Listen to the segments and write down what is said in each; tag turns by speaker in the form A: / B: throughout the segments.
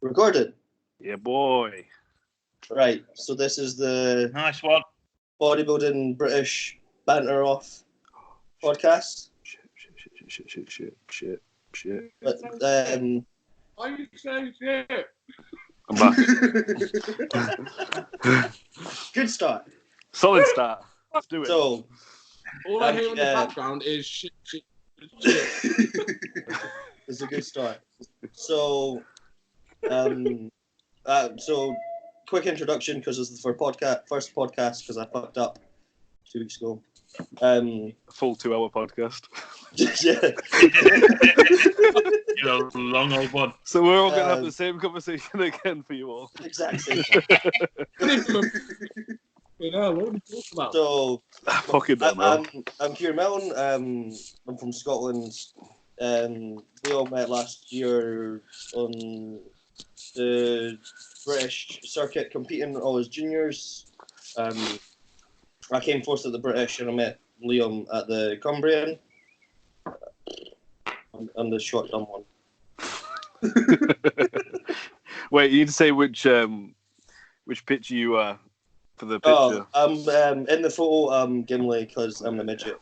A: recorded.
B: Yeah, boy.
A: Right, so this is the
C: Nice one.
A: Bodybuilding British Banter Off podcast.
B: Shit.
A: But,
C: Why you saying shit?
B: I'm back.
A: good start.
B: Solid start. Let's do it.
A: So,
C: All I hear in the background is shit.
A: it's a good start. So, quick introduction because this is for first podcast because I fucked up 2 weeks ago.
B: A full 2-hour podcast.
A: Yeah.
C: You know, long old one.
B: So we're all going to have the same conversation again for you all.
A: Exactly.
C: You know, what are we talking about?
A: So,
B: I fucking don't know.
A: I'm Kieran Mellon. I'm from Scotland. We all met last year on the British circuit competing all as juniors. I came first at the British and I met Liam at the Cumbrian. I'm the short dumb one.
B: Wait, you need to say which picture you are for the picture.
A: I'm in the photo. I'm Gimli because I'm a midget.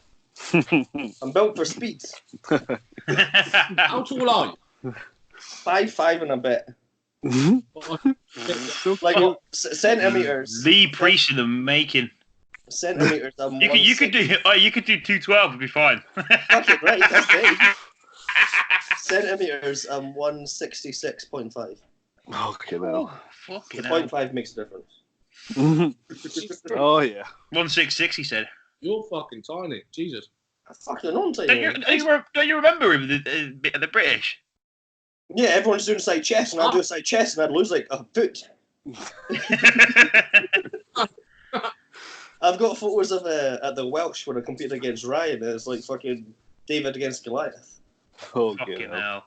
A: I'm built for speed.
C: How tall are you?
A: 5'5" and a bit. Like centimeters.
C: Lee Priest in the making.
A: Centimeters.
C: You could do 212. It'd be fine.
A: Fucking right. That's it. Centimeters. 166.5.
B: Okay, well.
C: Fucking
A: The
C: hell.
A: 0.5 makes a difference.
B: Oh yeah.
C: 166. He said.
D: You're fucking tiny, Jesus.
A: I fucking don't
C: Don't you remember him at the British?
A: Yeah, everyone's doing side chest, and I'd do a side chest, and I'd lose like a foot. I've got photos of at the Welsh when I competed against Ryan, and it's like fucking David against Goliath.
C: Fucking hell.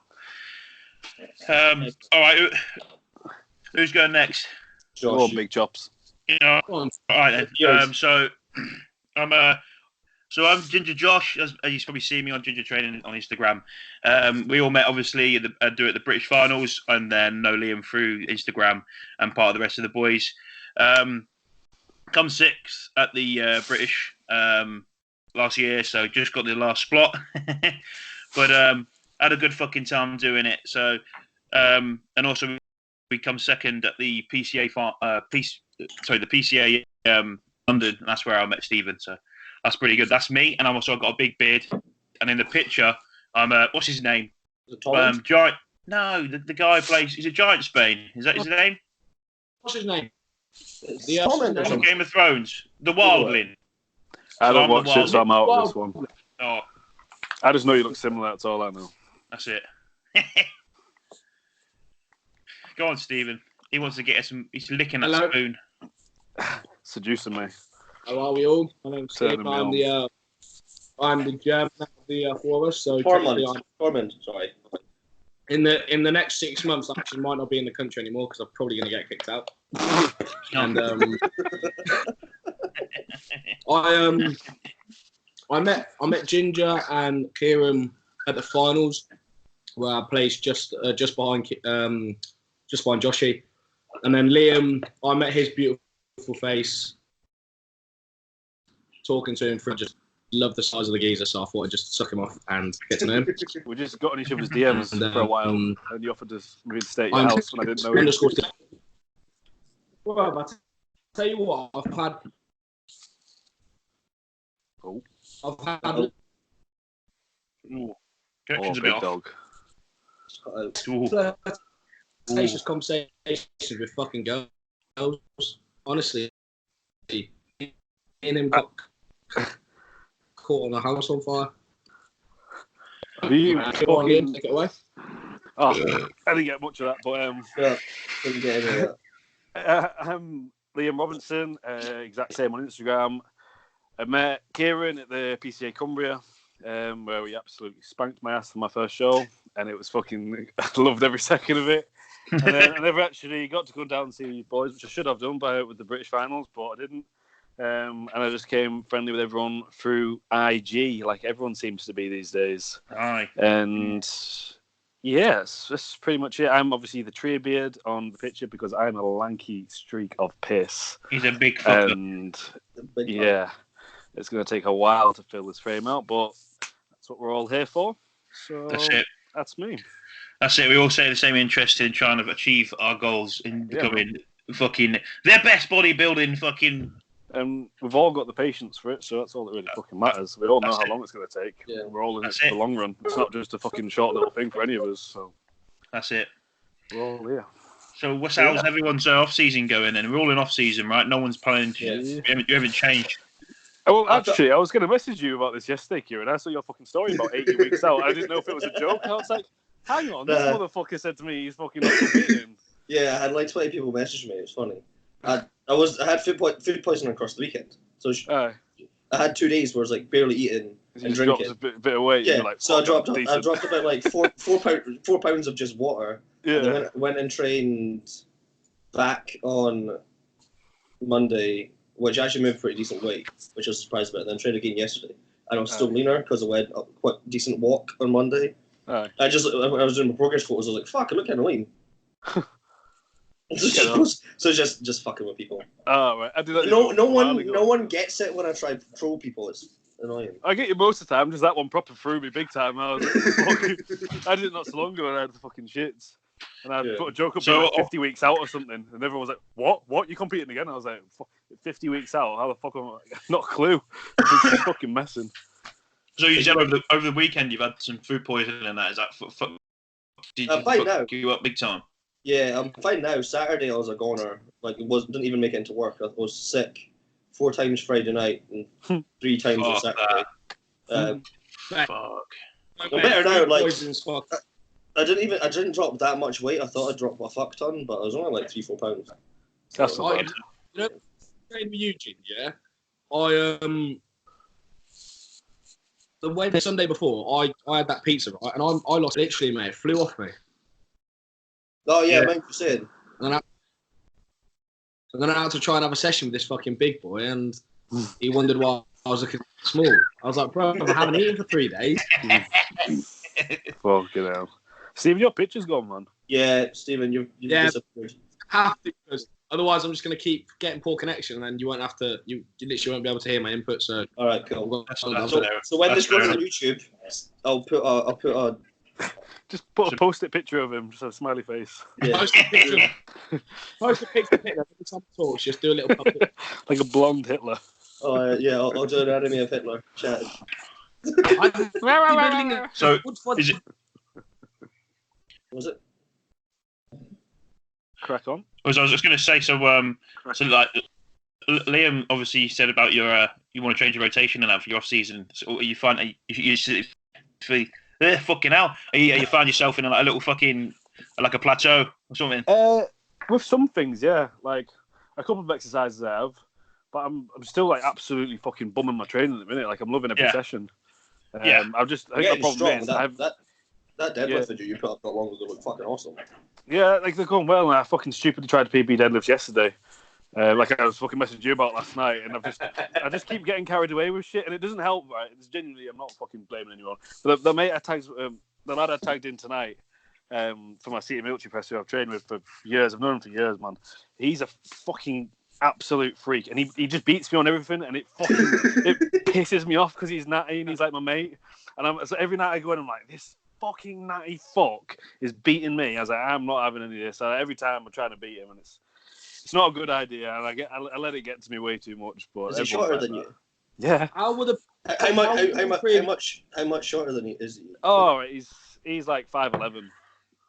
C: All right, who's going next?
A: Josh.
B: Go on, big chops.
C: You know, all right then. So I'm Ginger Josh, as you probably see me on Ginger Training on Instagram. We all met obviously at the British finals, and then know Liam through Instagram and part of the rest of the boys. Come sixth at the British last year, so just got the last spot, but had a good fucking time doing it. So and also we come second at the PCA the PCA London, and that's where I met Stephen. So that's pretty good. That's me, and I've also got a big beard. And in the picture, I'm what's his name? Giant. No, the guy plays. He's a Giant Spain. Is that his name?
D: What's his name?
A: The
C: Game of Thrones. The Wildling.
B: I don't watch it, so I'm out of this one.
C: Oh,
B: I just know you look similar. That's all I know.
C: that's it. Go on, Stephen. He wants to get us some. He's licking that
D: Hello.
C: spoon.
B: Seducing me.
D: How are we all? My name's Steve. I'm the German of the four of us. So
A: Tormund, sorry.
D: in the next 6 months, I actually might not be in the country anymore because I'm probably going to get kicked out. And I met Ginger and Kieran at the finals, where I placed just behind Joshy, and then Liam. I met his beautiful face. Talking to him for just love the size of the geezer, so I thought I'd just suck him off and get to know him.
B: We just got on each other's DMs
D: And,
B: for a while, and you offered to reinstate your house when I didn't know it.
D: Well, but tell you what, I've had.
C: Connection's a bit
B: big
C: off.
B: dog.
D: Flirtatious conversations with fucking girls. Honestly, me and him got caught on a house on fire.
B: You
D: Go on, Liam, take it away.
B: Oh, I didn't get much of that, but
A: Didn't get any of that.
B: I'm Liam Robinson, exact same on Instagram. I met Kieran at the PCA Cumbria, where we absolutely spanked my ass for my first show, and it was fucking. I loved every second of it. And then I never actually got to go down and see you boys, which I should have done with the British finals, but I didn't. And I just came friendly with everyone through IG, like everyone seems to be these days.
C: Aye.
B: And Yes, that's pretty much it. I'm obviously the treebeard on the picture because I'm a lanky streak of piss.
C: He's a big fucker.
B: And yeah, it's going to take a while to fill this frame out, but that's what we're all here for. So
C: That's it.
B: That's me.
C: That's it. We all share the same interest in trying to achieve our goals in becoming fucking the best bodybuilding fucking.
B: And we've all got the patience for it, so that's all that really fucking matters. We all know how long it's going to take.
A: Yeah.
B: We're all in it for the long run. It's not just a fucking short little thing for any of us. So
C: that's it.
B: We're all here.
C: So how's everyone's off season going? Then we're all in off season, right? No one's planning to. You haven't changed.
B: Well, actually, I was going to message you about this yesterday, Kieran. I saw your fucking story about 80 weeks out. I didn't know if it was a joke. I was like, hang on, this motherfucker said to me he's fucking not competing.
A: Yeah, I had like 20 people message me. It was funny. I had food poisoning across the weekend, so I had 2 days where I was like barely eating and drinking.
B: Dropped a bit of weight.
A: Yeah,
B: like,
A: so I dropped about like four pounds of just water.
B: Yeah.
A: And then went and trained back on Monday, which actually moved pretty decent weight, which I was surprised about. And then trained again yesterday, and I was still leaner because I went a quite decent walk on Monday. When I was doing my progress photos, I was like, "Fuck, I look kind of lean." So just fucking with people.
B: Oh, right. I do that.
A: No one gets it when I try to troll people. It's annoying.
B: I get you most of the time. Just that one proper threw me big time. I did it not so long ago, and I had the fucking shits. And I put a joke up like 50 weeks out or something, and everyone was like, "What? You competing again?" I was like, 50 weeks out? How the fuck am I? Not a clue. I'm just fucking messing.
C: So you said over the weekend you've had some food poisoning and that. Is that
A: I'm fine now.
C: You up big time?
A: Yeah, I'm fine now. Saturday I was a goner. Like didn't even make it into work. I was sick 4 times Friday night and 3 times on Saturday.
C: Fuck.
A: I'm better now. Like I didn't drop that much weight. I thought I'd drop a fuck ton, but I was only like 3-4 pounds.
B: That's not bad.
D: You know, training with Eugene, yeah. I the Wednesday Sunday before I had that pizza, right, and I lost literally, mate. It flew off me.
A: Oh yeah, man, you said.
D: And then I had to try and have a session with this fucking big boy, and he wondered why I was looking small. I was like, bro, I haven't eaten for 3 days.
B: Fucking hell. Steven, your picture's gone, man.
A: Yeah, Steven, you've disappeared.
D: Have to, because otherwise I'm just going to keep getting poor connection, and then you won't have to. You literally won't be able to hear my input. So
A: all right, cool. So when this goes on YouTube, I'll put a.
B: Just put a post-it picture of him, just a smiley face.
A: Yeah.
D: Post a picture. Every time I talk, just do a little puppet.
B: Like a blonde Hitler.
A: Oh yeah, I'll do an anime of Hitler chatting.
C: So is it?
A: Was it?
B: Crack on.
C: I was just going to say, so like Liam obviously said about your you want to change your rotation and that for your off season. So you find fucking hell, you find yourself in a little fucking like a plateau or something.
B: With some things, yeah, like a couple of exercises I have, but I'm still like absolutely fucking bumming my training at the minute. Like I'm loving every session. I think the problem is
A: that deadlift video you put up not long ago looked fucking awesome.
B: Yeah, like they're going well, and I fucking stupidly tried PB deadlifts yesterday. Like I was fucking messaging you about last night, and I just keep getting carried away with shit, and it doesn't help, right? It's genuinely, I'm not fucking blaming anyone. But the mate the lad I tagged in tonight for my seated military press who I've trained with for years, I've known him for years, man. He's a fucking absolute freak, and he just beats me on everything, and it pisses me off because he's natty and he's like my mate, and so every night I go in, I'm like, this fucking natty fuck is beating me. I was like, I'm not having any of this. So every time I'm trying to beat him, and it's not a good idea, and I let it get to me way too much. But
A: is he shorter than you?
B: Yeah.
A: How much shorter than you is he?
B: Oh, he's like 5'11".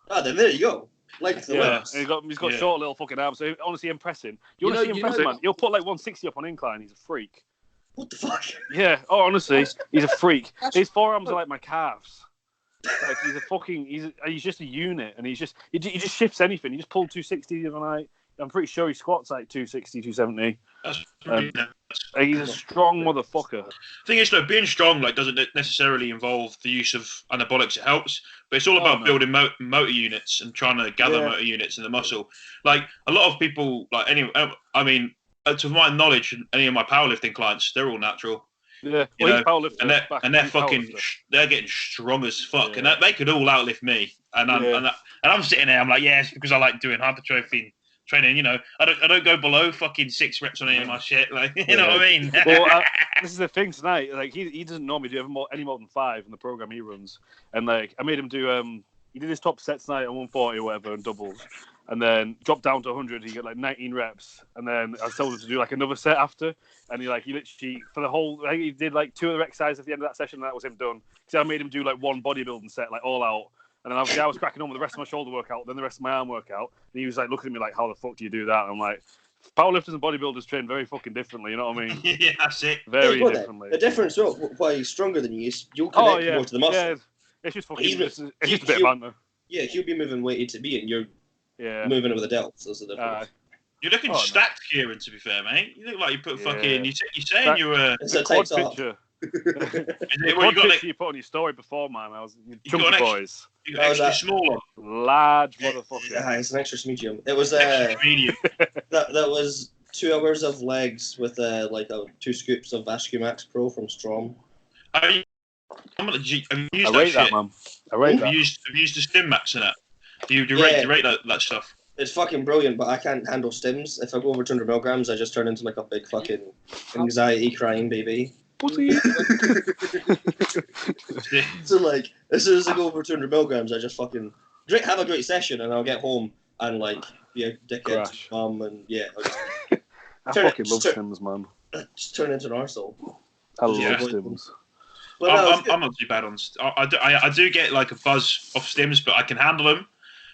A: Ah, then there you go. Like the
B: legs. He's got short little fucking arms. So honestly, impressing. You want to see impressive, man? You'll put like 160 up on incline. He's a freak.
A: What the fuck?
B: Yeah. Oh, honestly, he's a freak. His forearms are like my calves. Like he's just a unit, and he just shifts anything. He just pulled 260 the other night. I'm pretty sure he squats like 260, 270. He's a strong motherfucker.
C: Thing is, though, being strong doesn't necessarily involve the use of anabolics. It helps, but it's all about building motor units and trying to gather motor units in the muscle. Like a lot of people, to my knowledge, any of my powerlifting clients, they're all natural.
B: Yeah, he's powerlifting,
C: and they're fucking, they're getting strong as fuck, and they could all outlift me and I'm sitting there. I'm like, yeah, it's because I like doing hypertrophy training. You know, I don't go below fucking 6 reps on any of my shit. Like, you know what I mean?
B: Well, this is the thing tonight. Like, he doesn't normally do any more than 5 in the program he runs, and like I made him do he did his top set tonight at 140 or whatever and doubles, and then dropped down to 100. He got like 19 reps, and then I told him to do like another set after, and he literally for the whole, I think he did like 2 other exercises at the end of that session, and that was him done. So I made him do like 1 bodybuilding set, like all out. And then obviously I was cracking on with the rest of my shoulder workout, then the rest of my arm workout. And he was like looking at me like, how the fuck do you do that? And I'm like, powerlifters and bodybuilders train very fucking differently, you know what I mean?
C: Yeah, that's it.
B: Very differently.
A: The difference, why he's stronger than you is you'll connect more to the muscle.
B: Yeah, it's just fucking, it's just a bit of banter.
A: Yeah, he'll be moving weight A to B and you're moving it with the delts. That's the difference.
C: You're looking stacked, Kieran, to be fair, mate. You look like you put fucking, you're saying you were...
A: It's a
B: quad
A: tight
B: picture.
C: What
B: you put on your story before, man. I was chunky boys.
C: You got extra small on.
B: Large motherfucker.
A: Yeah, it's an extra medium. It was medium. that was 2 hours of legs with 2 scoops of Vascumax Pro from Strom.
C: I rate
B: that, man. I rate that.
C: Have you used the Stim Max in that? Do you rate that stuff?
A: It's fucking brilliant, but I can't handle stims. If I go over 200 milligrams, I just turn into like a big fucking anxiety crying baby. So like, as soon as I go over 200 milligrams, I just fucking have a great session, and I'll get home and like be a dickhead to mum, and
B: I fucking love stims, man.
A: Just turn into an arsehole.
B: I love stims.
C: Well, I'm not too bad on. I do get like a buzz off stims, but I can handle them.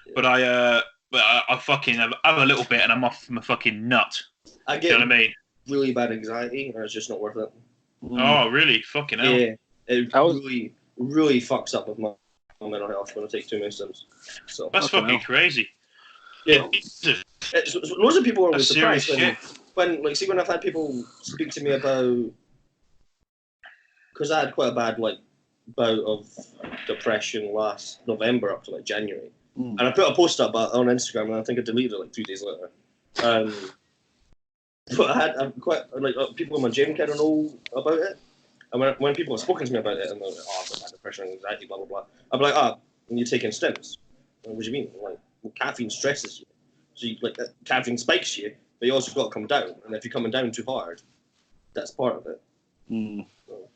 C: Yeah. But I fucking have a little bit, and I'm off my fucking nut.
A: I get,
C: you know what I mean?
A: Really bad anxiety, or it's just not worth it.
C: Oh, really? Fucking hell.
A: Yeah, it really fucks up with my mental health when I take too many stims. So
C: that's fucking crazy.
A: Yeah, loads of people are surprised when I've had people speak to me about, because I had quite a bad bout of depression last November up to like January, and I put a post up on Instagram, and I think I deleted it like 2 days later. But I'm quite people in my gym kind of know about it, and when people have spoken to me about it, and they're like, "Oh, I've got depression and anxiety, blah blah blah," I'm like, and you're taking stims. What do you mean? Like, well, caffeine stresses you, so caffeine spikes you, but you also got to come down, and if you're coming down too hard, that's part of it. So,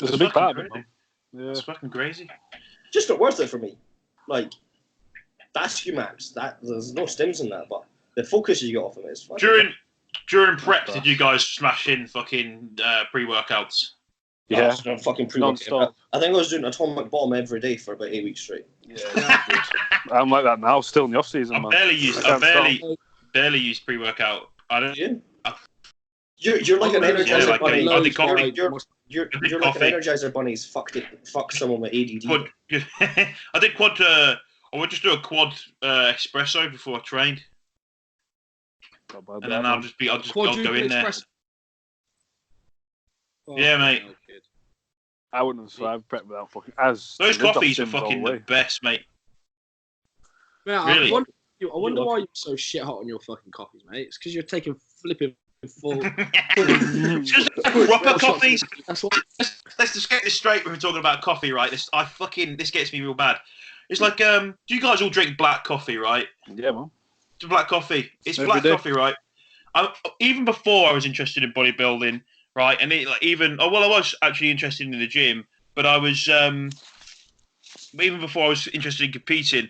B: it's a big part of it, man. Yeah,
C: it's fucking crazy.
A: Just not worth it for me. Like, that's Humax. There's no stims in that, but the focus you get off of it is fun.
C: During prep, did you guys smash in fucking pre-workouts?
A: Yeah, fucking pre-workout. I think I was doing atomic bomb every day for about 8 weeks straight.
B: Yeah, I'm like that now, still in the off season.
C: I barely use pre-workout. I don't.
A: Yeah. You're like an Energizer bunny.
C: I did coffee.
A: You're like an Energizer bunny's fuck someone with ADD.
C: I did quad. I would just do a quad espresso before I trained. And then I'll go in there. Yeah, mate.
B: I wouldn't have survived prep without fucking.
C: Those coffees are fucking the best, mate.
D: Yeah,
C: really?
D: I wonder why you're so shit hot on your fucking coffees, mate. It's because you're taking flipping full.
C: Just proper coffees. Let's just get this straight when we're talking about coffee, right? This gets me real bad. It's like, do you guys all drink black coffee, right?
B: Yeah, man.
C: Black coffee. It's black coffee, right? Even before I was interested in bodybuilding, right? And I was actually interested in the gym, but I was even before I was interested in competing,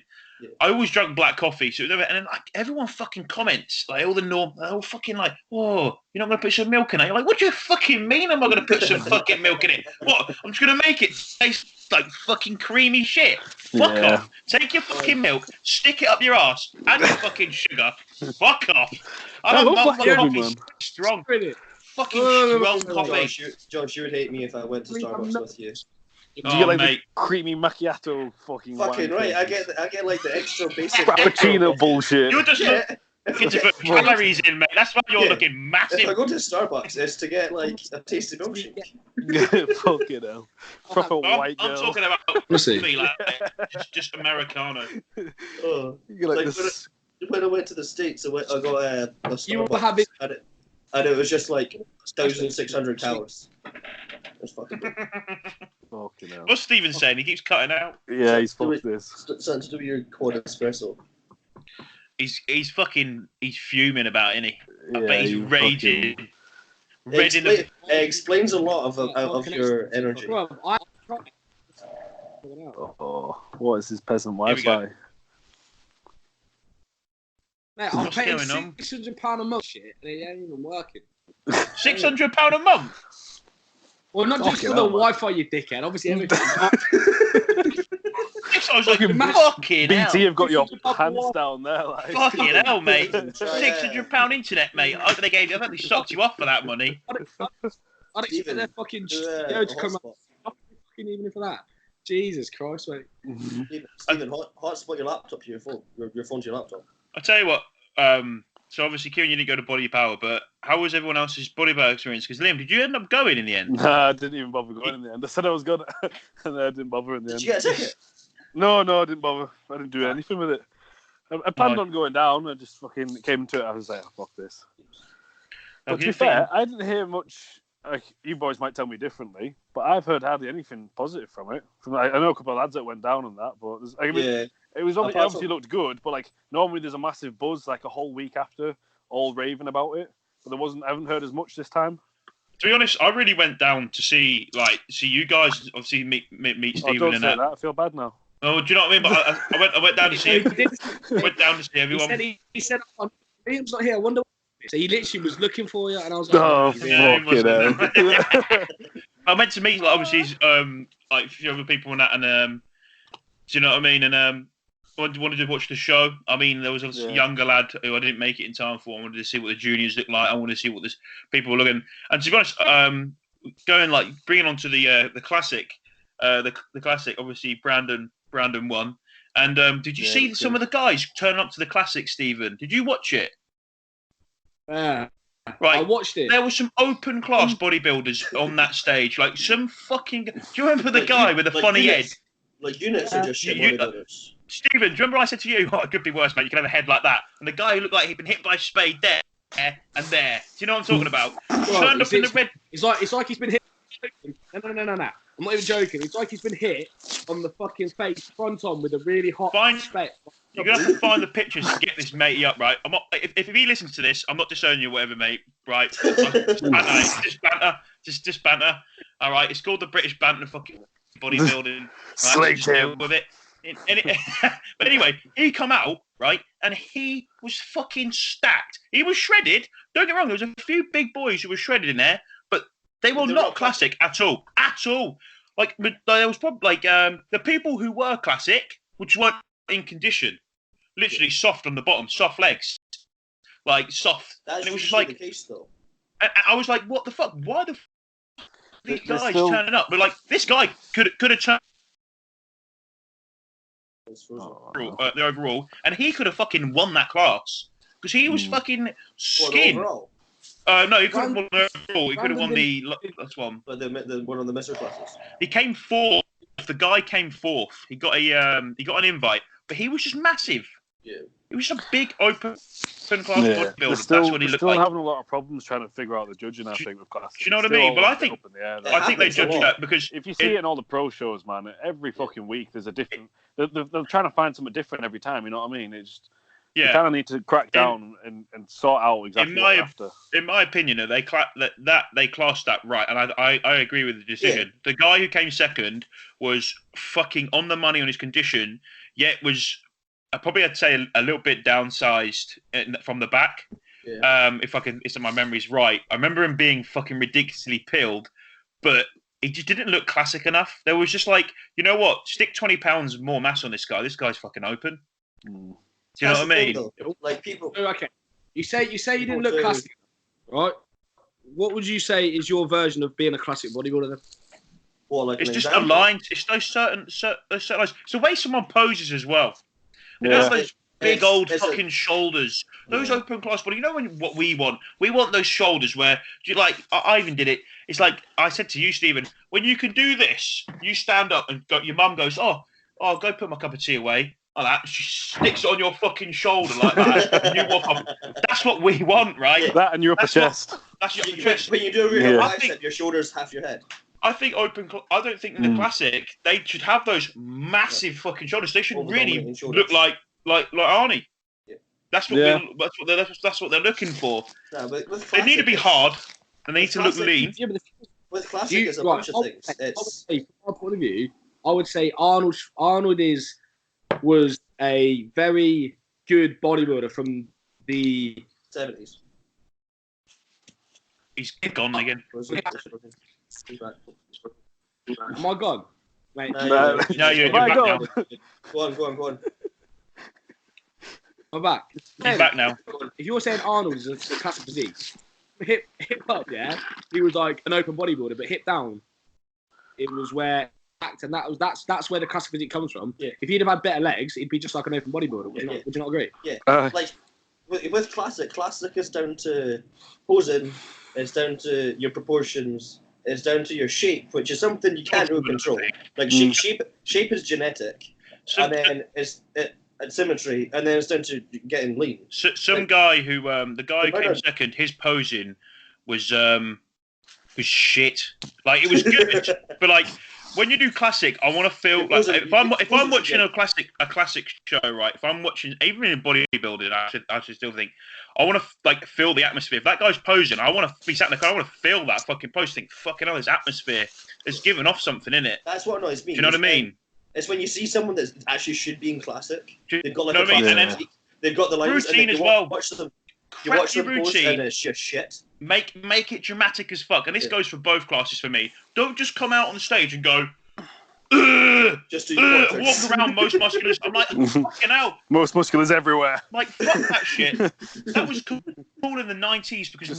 C: I always drank black coffee. So and then everyone fucking comments, like all the norm, all fucking like, "Whoa, you're not gonna put some milk in it?" You're like, "What do you fucking mean? I'm not gonna put some fucking milk in it? What? I'm just gonna make it taste like fucking creamy shit. Fuck off. Take your fucking milk, stick it up your ass, and your fucking sugar. Fuck off. I love black coffee, man. Strong. Fucking strong coffee.
A: Josh, you would hate me if I went to Starbucks with you.
B: Do you get like the creamy macchiato fucking
A: right? I get like the extra basic
B: frappuccino bullshit.
C: You're just looking to put calories in, mate. That's why you're looking massive.
A: If I go to Starbucks, it's to get like a tasty milkshake.
B: Fucking hell. Proper white girl.
C: I'm talking about coffee, like just Americano.
A: When I went to the States, I got a Starbucks.
D: You were having...
A: and it was just like 1,600 calories. That's fucking good.
B: Fucking hell.
C: What's Stephen saying? He keeps cutting out.
B: Yeah, he's fucked this.
A: Something to do with your quad espresso.
C: He's fuming about, isn't he? I
B: Yeah,
C: bet he's
B: you
C: raging.
B: fucking-
C: Red in
A: It
C: the.
A: explains a lot of your energy.
D: Bro,
B: Oh, what is this peasant
C: Here we go.
B: Wi-Fi?
D: mate, I'm
C: What's
D: paying
C: going on?
D: £600 a month shit, and it ain't even working.
C: £600 a month.
D: Well, not just
B: Fucking
D: for the
B: hell, man.
D: Wi-Fi, you dickhead. Obviously, everything.
C: I was like,
B: Fucking
C: fucking hell.
B: BT have got your
D: £600
B: pants down there, like.
C: Fucking hell, mate.
A: Try,
C: £600 internet, mate. I think they sucked you off for that money.
D: I'd expect
A: Stephen,
D: their fucking
A: do
D: show to come
A: hotspot.
D: out fucking even for that. Jesus Christ, mate.
A: Stephen, hotspot your laptop to your phone. Your phone to your laptop.
C: I'll tell you what. So obviously, Kieran, you didn't go to Bodypower, but how was everyone else's Bodypower experience? Because Liam, did you end up going in the end?
B: Nah, I didn't even bother going in the end. I said I was going, and then I didn't bother in the end.
A: Did you get a ticket?
B: No, I didn't bother. I didn't do anything with it. I planned on going down. I just fucking came to it. I was like, oh, fuck this. But to be fair, I didn't hear much. Like, you boys might tell me differently, but I've heard hardly anything positive from it. I know a couple of lads that went down on that, but
A: Yeah.
B: it was obviously looked good. But like normally, there's a massive buzz like a whole week after, all raving about it. But there wasn't. I haven't heard as much this time.
C: To be honest, I really went down to see you guys. Obviously, meet Stephen
B: Don't
C: and
B: say
C: that.
B: that. I feel bad now.
C: Oh, do you know what I mean? But I went down to see. Went down to see
D: He
C: everyone.
D: said, he said, oh, Liam's not here. I wonder. So he literally was looking for you, and I was like,
B: Oh,
C: Yeah, he
B: fucking hell.
C: I meant to meet obviously like a few other people and that, and do you know what I mean? And I wanted to watch the show. I mean, there was a younger lad who I didn't make it in time for. I wanted to see what the juniors look like. I wanted to see what people were looking. And to be honest, bringing on to the classic, the classic. Obviously, Brandon won. And did you see some of the guys turn up to the classic, Stephen? Did you watch it?
D: yeah.
C: Right.
D: I watched it.
C: There were some open class bodybuilders on that stage. Like some fucking. Do you remember the guy with the funny head?
A: Like units are just shit bodybuilders.
C: Stephen, do you remember I said to you, oh, it could be worse, mate. You can have a head like that. And the guy who looked like he'd been hit by a spade there and there. Do you know what I'm talking about? Turned up in the red.
D: It's like he's been hit. No. I'm not even joking. It's like he's been hit on the fucking face front on with a really hot spade.
C: You're going to have to find the pictures to get this matey up, right? I'm not, if he listens to this, I'm not disowning you or whatever, mate, right? Just banter. All right, it's called the British Banter fucking Bodybuilding. Right?
B: Slate
C: Just deal
B: him.
C: with it. But anyway, he come out, right, and he was fucking stacked. He was shredded. Don't get me wrong, there was a few big boys who were shredded in there, but they were not classic at all. At all. Like, there was probably, like, the people who were classic, which weren't in condition, literally soft on the bottom, soft legs. Like, soft.
A: That's
C: and it was just
A: usually
C: like,
A: the case, though.
C: and I was like, what the fuck? Why the these
B: They're
C: guys
B: still-
C: turning up? But, like, this guy could have turned the overall, and he could have fucking won that class because he was fucking skin.
A: Overall,
C: No, he couldn't have won the overall. He could have won the last one.
A: but the one on the Mr. classes.
C: He came fourth. The guy came fourth. He got an invite, but he was just massive.
A: Yeah.
C: He was just a big open class
B: They're
C: bodybuilder.
B: still,
C: That's what he
B: they're
C: looked
B: still
C: like.
B: having a lot of problems trying to figure out the judging, I think, with classics.
C: Do you know what I
B: It's still
C: mean? Well,
B: all
C: I think-
B: up in the air.
C: I think they
A: happens a
C: judge
A: lot.
C: that because
B: If you see it in all the pro shows, man, every fucking week there's a different. They're trying to find something different every time. You know what I mean? It's just, you kind of need to crack down and sort out exactly what you're after.
C: in my opinion, they classed that right, and I agree with the decision.
A: Yeah.
C: The guy who came second was fucking on the money on his condition, yet was probably I'd say a little bit downsized from the back.
A: Yeah.
C: If my memory's right, I remember him being fucking ridiculously pilled, but he just didn't look classic enough. There was just like, you know what? Stick 20 pounds more mass on this guy. This guy's fucking open.
B: Mm.
C: Do you know
A: That's
C: what I
A: the
C: mean?
A: thing, though. Like people.
D: Okay. You say you didn't look
A: People
D: classic, right? What would you say is your version of being a classic bodybuilder then?
A: Well, like
C: It's
A: an
C: just
A: example.
C: aligned. It's those certain lines. It's the way someone poses as well. It
B: Yeah.
C: has those big old
A: It's a-
C: fucking shoulders. Those
A: Yeah.
C: open class body. You know what we want? We want those shoulders where you like. I even did it. It's like I said to you, Stephen. When you can do this, you stand up and your mum goes, "Oh, go put my cup of tea away." Like that. She sticks it on your fucking shoulder like that. And you walk off. That's what we want, right?
B: That and your upper
C: That's what-
B: chest.
C: That's your
A: You-
C: chest.
A: When you do a real
B: Yeah.
A: bicep, your shoulders half your head.
C: I think I don't think in the classic they should have those massive fucking shoulders. They should really look like Arnie.
A: Yeah.
C: That's what they're looking for.
A: No, but with
C: they need to be hard and they need to look
A: classic-
C: lean.
D: Yeah, but
A: With classic, it's a bunch of things.
D: From my point of view, I would say Arnold was a very good bodybuilder from the
A: 70s.
C: He's gone again.
D: Oh my God, mate.
C: No, you're back now.
A: Go on.
D: I'm back.
C: He's back now.
D: If you're saying Arnold is a classic physique, hip up, yeah, he was like an open bodybuilder, but hip down, it was where and that's where the classic physique comes from.
A: Yeah.
D: If he'd have had better legs, he'd be just like an open bodybuilder. Would you not agree?
A: Yeah. Like with classic is down to posing, it's down to your proportions, it's down to your shape, which is something you can't really control. Like shape is genetic, and then it's symmetry, and then it's down to getting lean.
C: So, some guy who the guy who came second, his posing was shit. Like it was good, but like when you do classic, I want to feel like if I'm watching a classic show, right? If I'm watching even in bodybuilding, I should still think I want to like feel the atmosphere. If that guy's posing, I want to be sat in the car. I want to feel that fucking pose. Think fucking hell, this atmosphere is giving off something in it.
A: That's what annoys me.
C: Do you know what I mean?
A: It's when you see someone that actually should be in classic. They've got like
C: know what I mean?
A: and then they've got the lines
C: routine
A: and
C: as well.
A: Watch them. You
C: Crack
A: watch
C: your
A: them post
C: routine.
A: and it's just shit.
C: Make it dramatic as fuck, and this goes for both classes for me. Don't just come out on the stage and go.
A: Just do your
C: walk around most musculars. I'm like, fucking hell.
B: Most musculars everywhere.
C: Like, fuck that shit. That was cool in the 90s because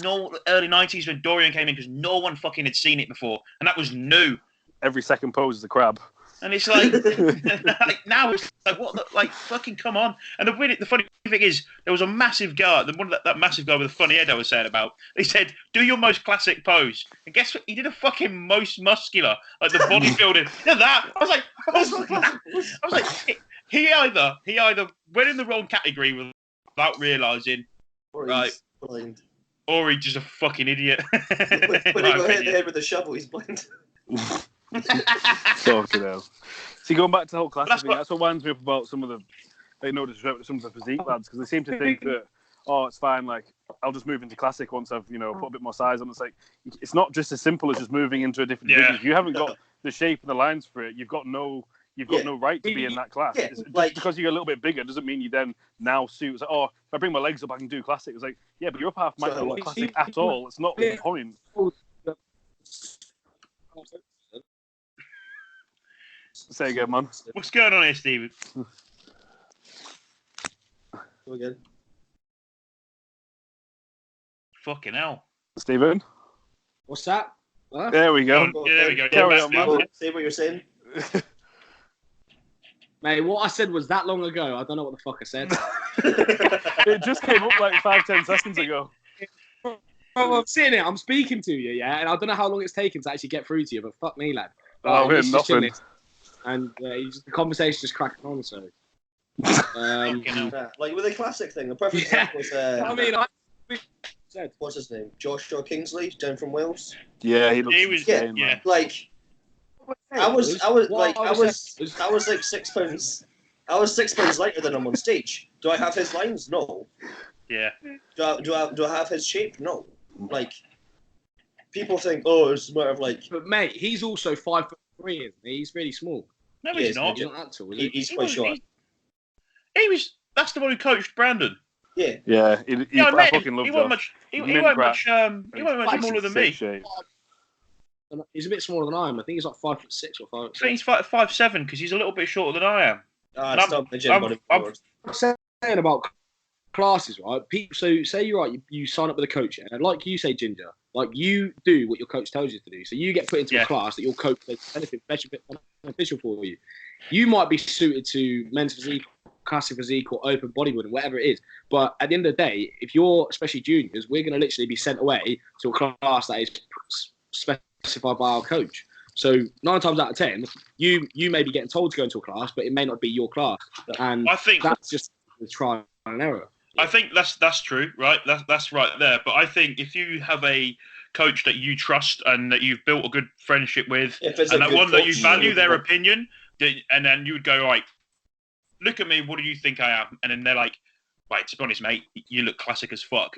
C: early 90s when Dorian came in because no one fucking had seen it before, and that was new.
B: Every second pose is a crab.
C: And it's like, like now it's like what? Like fucking come on! And the funny thing is, there was a massive guy, that massive guy with a funny head I was saying about. He said, "Do your most classic pose," and guess what? He did a fucking most muscular, like the bodybuilding. Did that? I was like, he either went in the wrong category without realising, right?
A: Blind.
C: Or he's just a fucking idiot.
A: When he got hit in the head with a shovel, he's blind.
B: Fucking hell. See, going back to the whole classic thing, that's what winds me up about some of the, some of the physique lads, because they seem to think that, oh, it's fine, like, I'll just move into classic once I've, put a bit more size on. It's like, it's not just as simple as just moving into a different division. If you haven't got the shape and the lines for it, you've got no right to be in that class. Just because you're a little bit bigger doesn't mean you then now suit. It's like, oh, if I bring my legs up, I can do classic. It's like, yeah, but your upper half might not look classic at all. It's not the point. Say again, man.
C: What's going on here, Steven?
A: Go again.
C: Fucking hell.
B: Stephen?
D: What's that? Huh?
B: There we go.
C: There we go.
B: Carry on, man.
A: Say what you're saying.
D: Mate, what I said was that long ago. I don't know what the fuck I said.
B: It just came up like 5-10 seconds ago.
D: Bro, I'm sitting here, I'm speaking to you, yeah, and I don't know how long it's taken to actually get through to you, but fuck me, lad.
B: We're nothing.
D: And the conversation just cracking on, so.
A: Like with the classic thing, the perfect example is.
D: I said.
A: What's his name? Joshua Kingsley, down from Wales.
B: Yeah, he was
A: insane,
C: yeah.
A: Like, I was like 6 pounds. I was 6 pounds lighter than him on stage. Do I have his lines? No.
C: Yeah.
A: Do I have his shape? No. Like, people think, oh, it's a matter of like.
D: But mate, he's also 5'3", isn't he? He's really small.
C: No, he's not.
D: He's not that tall, is he?
A: He's quite short.
C: He was. That's the one who coached Brandon.
A: Yeah.
B: Yeah. I fucking love
C: He
B: Josh.
C: wasn't much smaller than me.
B: Shape.
D: He's a bit smaller than I am. I think he's like 5'6" or 5'7".
C: I think he's 5'7" because he's a little bit shorter than I am.
A: I'm
D: saying about classes, right? People, so say you're right, you sign up with a coach, and like you say, Ginger, like you do what your coach tells you to do. So you get put into a class that your coach says anything beneficial for you. You might be suited to men's physique, classic physique, or open bodybuilding, whatever it is. But at the end of the day, if you're especially juniors, we're going to literally be sent away to a class that is specified by our coach. So 9 times out of 10, you may be getting told to go into a class, but it may not be your class, and
C: I think
D: that's just the trial and error.
C: I think that's true, right? That's right there. But I think if you have a coach that you trust and that you've built a good friendship with,
A: If it's
C: and
A: a
C: that
A: good
C: one that you
A: coach,
C: value their
A: yeah.
C: opinion, and then you would go, right, look at me, what do you think I am? And then they're like, right, to be honest, mate, you look classic as fuck.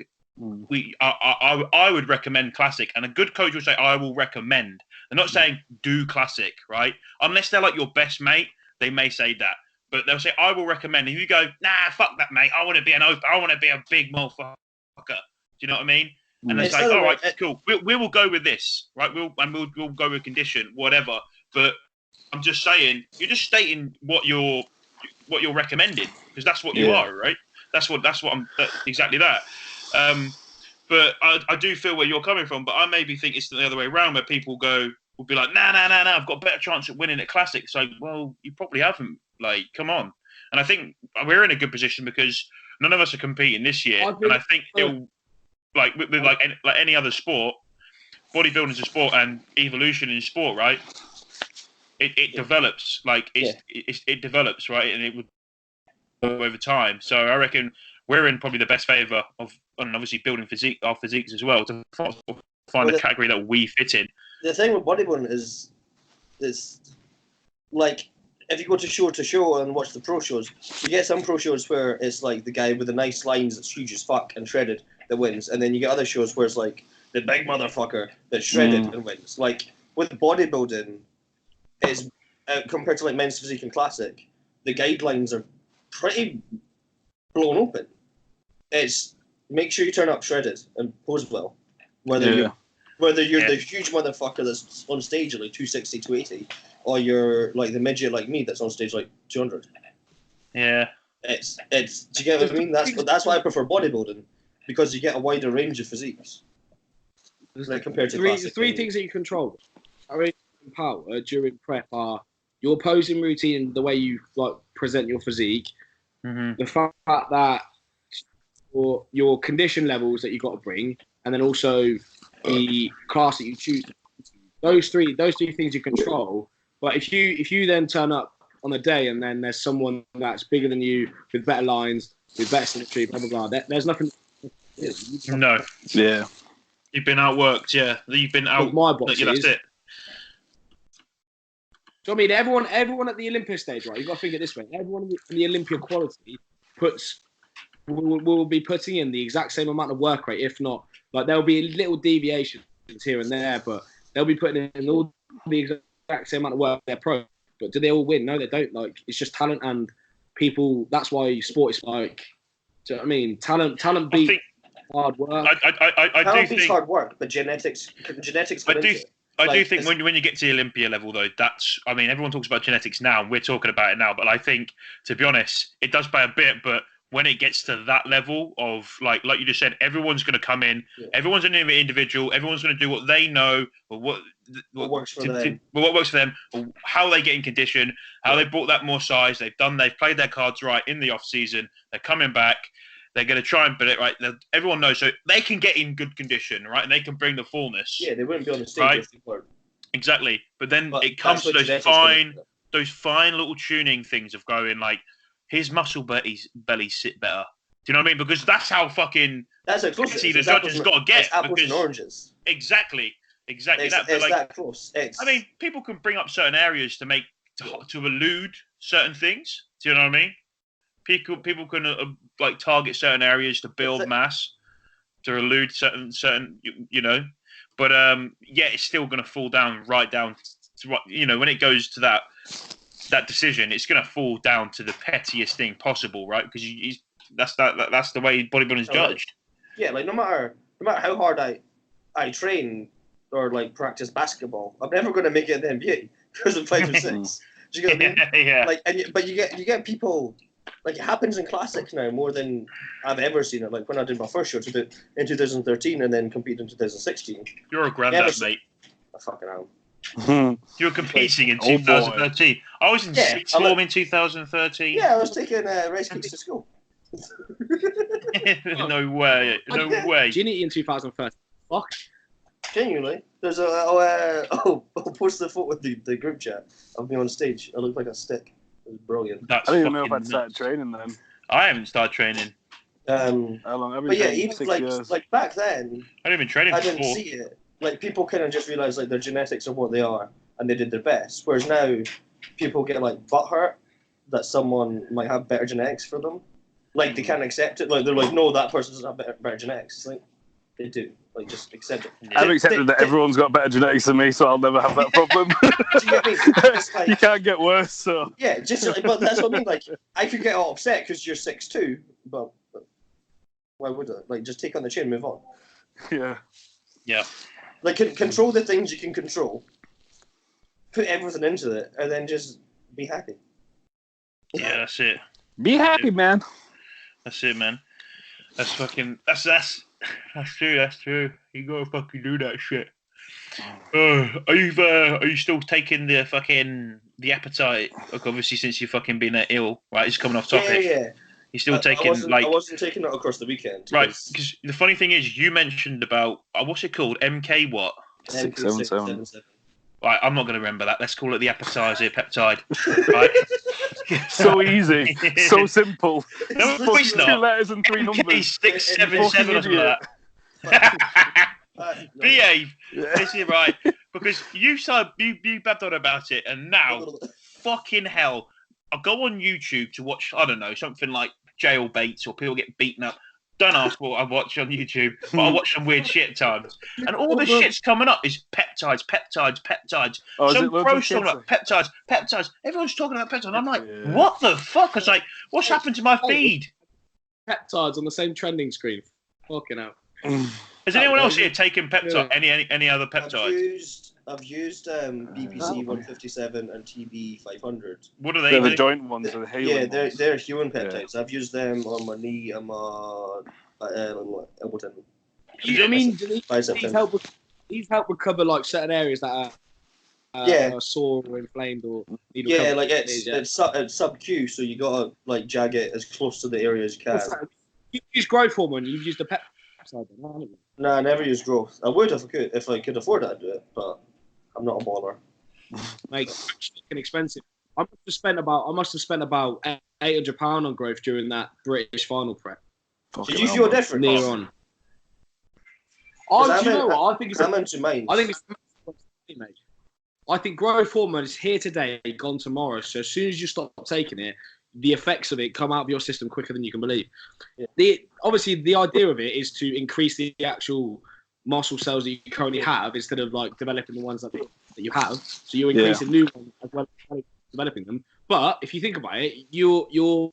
C: I would recommend classic, and a good coach will say, I will recommend. They're not saying do classic, right? Unless they're like your best mate, they may say that. But they'll say, I will recommend. And you go, nah, fuck that, mate. I want to be I want to be a big motherfucker. Do you know what I mean? And it's like, all right, cool. We will go with this, right? We'll go with condition, whatever. But I'm just saying, you're just stating what you're recommending, because that's what you are, right? That's what I'm exactly that. But I do feel where you're coming from, but I maybe think it's the other way around, where people will be like, nah, I've got a better chance at winning at Classic. So, well, you probably haven't. Like, come on. And I think we're in a good position because none of us are competing this year, and I think it'll like with like any other sport, bodybuilding is a sport, and evolution in sport, right? It develops, like it develops, right, and it would go over time. So I reckon we're in probably the best favour of, and obviously building our physiques as well, to find the category that we fit in.
A: The thing with bodybuilding is like, if you go to show and watch the pro shows, you get some pro shows where it's like the guy with the nice lines that's huge as fuck and shredded that wins, and then you get other shows where it's like the big motherfucker that's shredded and wins. Like with bodybuilding, is compared to like men's physique and classic, the guidelines are pretty blown open. It's make sure you turn up shredded and pose well, whether you're the huge motherfucker that's on stage at like 260, 280, or you're like the midget like me that's on stage like 200.
C: Yeah.
A: It's do you get what I mean? That's why I prefer bodybuilding, because you get a wider range of physiques. Like compared to
D: three things that you control. I mean, power during prep are your posing routine, the way you like present your physique, the fact that your condition levels that you got to bring, and then also the class that you choose. Those three things you control. But if you then turn up on the day and then there's someone that's bigger than you with better lines, with better symmetry, blah blah blah, there's nothing.
C: No. Yeah. You've been outworked. Yeah. You've been out.
D: With my boxes.
C: Yeah, that's it.
D: So I mean, everyone at the Olympia stage, right? You've got to think it this way: everyone in the Olympia quality will be putting in the exact same amount of work rate, if not, like there'll be little deviations here and there, but they'll be putting in all the exact same amount of work. They're pro, but do they all win? No, they don't. Like it's just talent and people. That's why sport is like. Do you know what I mean? Talent beats hard work.
C: I do think
A: hard work, but genetics.
C: I do think when you get to the Olympia level, though, that's, I mean, everyone talks about genetics now, and we're talking about it now, but I think, to be honest, it does play a bit, but when it gets to that level of, like you just said, everyone's going to come in, everyone's an individual, everyone's going to do what they know, or what
A: works for them.
C: What works for them, or how they get in condition, how they brought that more size, they've played their cards right in the off-season, they're coming back, they're going to try and put it right. Everyone knows, so they can get in good condition, right? And they can bring the fullness.
A: Yeah, they wouldn't be on the stage
C: right?
A: if they weren't.
C: Exactly. But then it comes to those fine little tuning things of going like, his muscle belly sit better. Do you know what I mean? Because that's how fucking
A: that's how close
C: the judges got to get.
A: It's apples and oranges.
C: Exactly
A: It's
C: that. But like,
A: that close.
C: I mean, people can bring up certain areas to elude certain things. Do you know what I mean? People can like target certain areas to build mass, to elude certain you know, but it's still going to fall right down to what, you know, when it goes to that decision, it's going to fall down to the pettiest thing possible, right? Because that's the way bodybuilding is judged.
A: Yeah, like no matter how hard I train or like practice basketball, I'm never going to make it in the NBA because I'm 5'6". Do you get what I mean?
C: Yeah.
A: Like, but you get people. Like, it happens in classic now more than I've ever seen it. Like, when I did my first show in 2013 and then competed in 2016.
C: You're a granddad, mate.
A: I fucking am.
C: You were competing in 2013. I was in Sixth Form in 2013.
A: Yeah, I was taking race kicks to school.
C: No way.
D: Ginny in 2013. Fuck.
A: Genuinely. There's I'll post the photo with the group chat of me on stage. I look like a stick. It was brilliant.
B: I don't even know if I'd started training then.
C: I haven't started training.
B: How long?
A: But yeah, even like back then,
C: I didn't even train
A: I didn't see it. like people kind of just realize like their genetics are what they are, and they did their best. Whereas now, people get like butthurt that someone might have better genetics for them. Like they can't accept it. Like they're like, no, that person doesn't have better genetics. It's like they do. Like just accept it.
B: I've accepted that everyone's got better genetics than me, so I'll never have that problem.
A: Do you get me? It's like,
B: you can't get worse. So
A: yeah, just like, but that's what I mean. Like I could get all upset because you're 6'2", but why would I? Like just take on the chin, move on.
B: yeah.
A: Like control the things you can control. Put everything into it, and then just be happy.
C: Yeah, that's it.
B: Be happy, man.
C: That's it, man. That's fucking. That's true. That's true. You gotta fucking do that shit. Are you still taking the appetite? Like obviously, since you've fucking been ill, right? It's coming off topic.
A: Yeah.
C: You're still taking
A: I wasn't taking it across the weekend.
C: Right, because the funny thing is, you mentioned about what's it called? MK what?
B: 677.
C: Right, I'm not going to remember that. Let's call it the appetizer peptide. Right.
B: So easy, so simple.
C: No, it's not.
B: 2 letters and 3 numbers.
C: 677 or something like that. Behave.
B: Yeah.
C: This is right, because you babbed on about it, and now, fucking hell, I'll go on YouTube to watch. I don't know, something like jail baits or people get beaten up. Don't ask what I watch on YouTube, but I watch some weird shit times. And all the shit's coming up is peptides.
B: Oh,
C: Some bro's talking about peptides. Everyone's talking about peptides. And I'm like, what the fuck? I was like, what's happened to my feed?
D: Peptides on the same trending screen. Fucking hell.
C: Has anyone else here taken peptide? Any other peptides?
A: I've used BPC 157 and TB 500.
C: What are
B: They're
C: they?
B: the joint ones. They're the healing ones.
A: They're human peptides. I've used them on my knee and my elbow tendon.
D: I mean,
A: Bicep
D: these
A: tendon.
D: help recover like certain areas that are sore or inflamed or need
A: Yeah,
D: recovery.
A: like it's sub Q, so you gotta like jag it as close to the area as you can.
D: You use growth hormone. You've used the peptide, haven't you?
A: Nah, I never used growth. I would if I could afford it, I'd do it, but I'm not a baller.
D: Like, it's fucking expensive. I must have spent about £800 on growth during that British final prep.
A: Did you feel different?
D: Near on. Do you know what? I think
A: I'm into mine.
D: I think it's mate. I think growth hormone is here today, gone tomorrow. So as soon as you stop taking it, the effects of it come out of your system quicker than you can believe. Yeah. Obviously, the idea of it is to increase the actual muscle cells that you currently have instead of like developing the ones that you have. So you're increasing new ones as well as developing them. But if you think about it, you're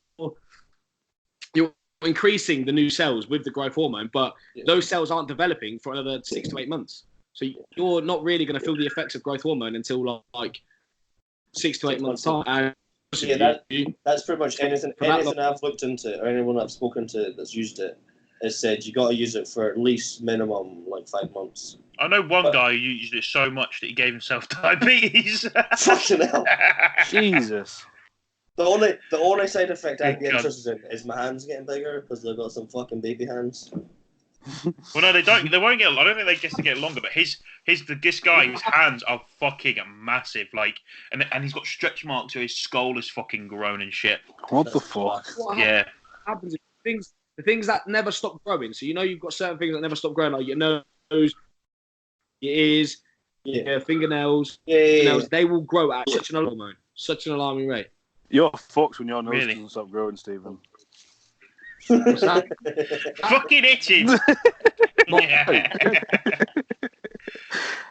D: increasing the new cells with the growth hormone, but those cells aren't developing for another 6 to 8 months. So you're not really going to feel the effects of growth hormone until like 6 to 8 months time. And
A: that's pretty much anything I've looked into or anyone I've spoken to that's used it has said you got to use it for at least minimum like 5 months.
C: I know one guy who used it so much that he gave himself diabetes.
A: Fucking hell.
B: Jesus.
A: The only side effect I'd be interested in is my hands getting bigger because they've got some fucking baby hands.
C: Well, no, they don't. They won't get. I don't think they get longer. But this guy's hands are fucking massive. Like, and he's got stretch marks. So his skull is fucking grown and shit.
B: What the fuck?
C: Yeah.
D: What happens is the things that never stop growing. So you've got certain things that never stop growing, like your nose, your ears, your fingernails. Nails, they will grow at such an alarming rate.
B: You're fucked when your nose doesn't stop growing, Stephen.
D: What's that?
C: Fucking itching. Yeah.